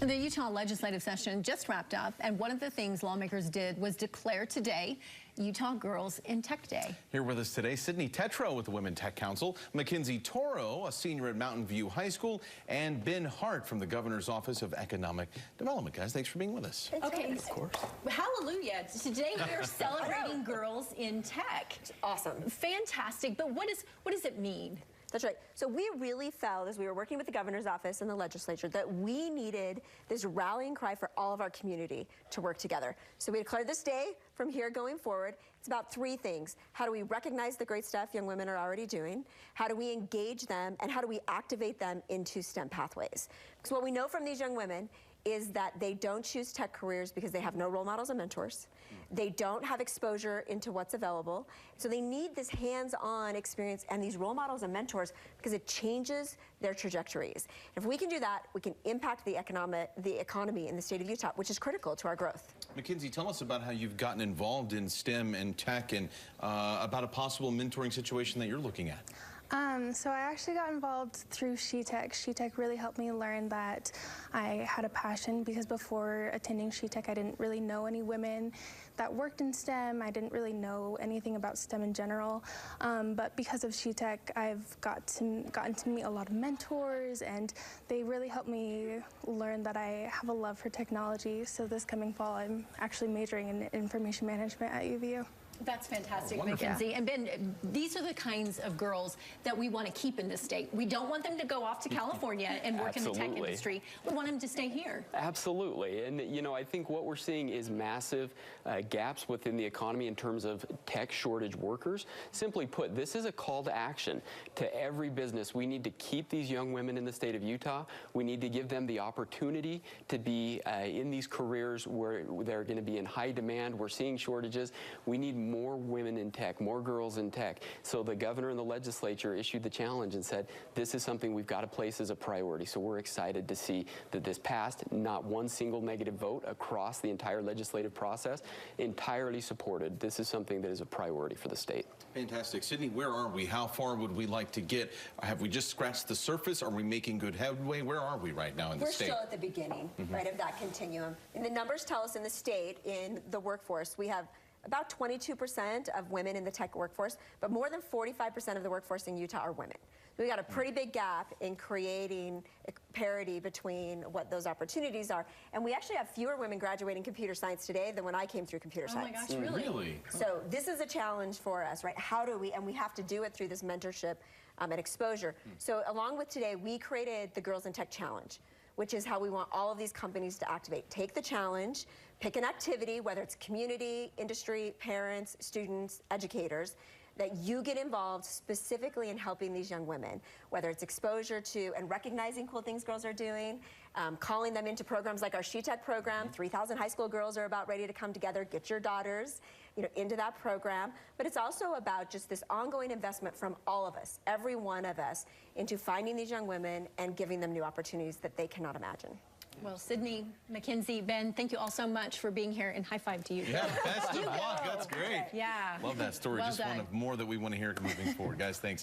The Utah legislative session just wrapped up, and one of the things lawmakers did was declare today Utah Girls in Tech Day. Here with us today, Sydney Tetro with the Women Tech Council, Mackenzie Toro, a senior at Mountain View High School, and Ben Hart from the Governor's Office of Economic Development. Guys, thanks for being with us. Okay, of course. Hallelujah. Today we are celebrating girls in tech. Awesome. Fantastic. But what does it mean? That's right. So we really felt, as we were working with the governor's office and the legislature, that we needed this rallying cry for all of our community to work together. So we declared this day from here going forward. It's about three things. How do we recognize the great stuff young women are already doing? How do we engage them? And how do we activate them into STEM pathways? Because what we know from these young women is that they don't choose tech careers because they have no role models and mentors. They don't have exposure into what's available. So they need this hands-on experience and these role models and mentors because it changes their trajectories. If we can do that, we can impact the economy in the state of Utah, which is critical to our growth. Mackenzie, tell us about how you've gotten involved in STEM and tech and about a possible mentoring situation that you're looking at. So I actually got involved through SheTech. SheTech really helped me learn that I had a passion because before attending SheTech, I didn't really know any women that worked in STEM. I didn't really know anything about STEM in general. But because of SheTech, I've gotten to meet a lot of mentors, and they really helped me learn that I have a love for technology. So this coming fall, I'm actually majoring in information management at UVU. That's fantastic, Wonderful. Mackenzie. And Ben, these are the kinds of girls that we want to keep in this state. We don't want them to go off to California and work in the tech industry. We want them to stay here. Absolutely. And, you know, I think what we're seeing is massive gaps within the economy in terms of tech shortage workers. Simply put, this is a call to action to every business. We need to keep these young women in the state of Utah. We need to give them the opportunity to be in these careers where they're going to be in high demand. We're seeing shortages. We need more women in tech, more girls in tech. So the governor and the legislature issued the challenge and said, this is something we've got to place as a priority. So we're excited to see that this passed, not one single negative vote across the entire legislative process, entirely supported. This is something that is a priority for the state. Fantastic. Sydney, where are we? How far would we like to get? Have we just scratched the surface? Are we making good headway? Where are we right now in the state? We're still at the beginning, right, of that continuum. And the numbers tell us in the state, in the workforce, we have about 22% of women in the tech workforce, but more than 45% of the workforce in Utah are women. So we got a pretty big gap in creating parity between what those opportunities are. And we actually have fewer women graduating computer science today than when I came through computer science. Oh my gosh, really? So this is a challenge for us, right? How do we, and we have to do it through this mentorship and exposure. So along with today, we created the Girls in Tech Challenge, which is how we want all of these companies to activate. Take the challenge, pick an activity, whether it's community, industry, parents, students, educators, that you get involved specifically in helping these young women, whether it's exposure to and recognizing cool things girls are doing, calling them into programs like our SheTech program. 3,000 high school girls are about ready to come together. Get your daughters, into that program. But it's also about just this ongoing investment from all of us, every one of us, into finding these young women and giving them new opportunities that they cannot imagine. Well, Sydney, Mackenzie, Ben, thank you all so much for being here, and high five to you. Yeah, best of luck. That's great. Yeah. Love that story. Well Just done. one of more that we want to hear moving forward. Guys, thanks.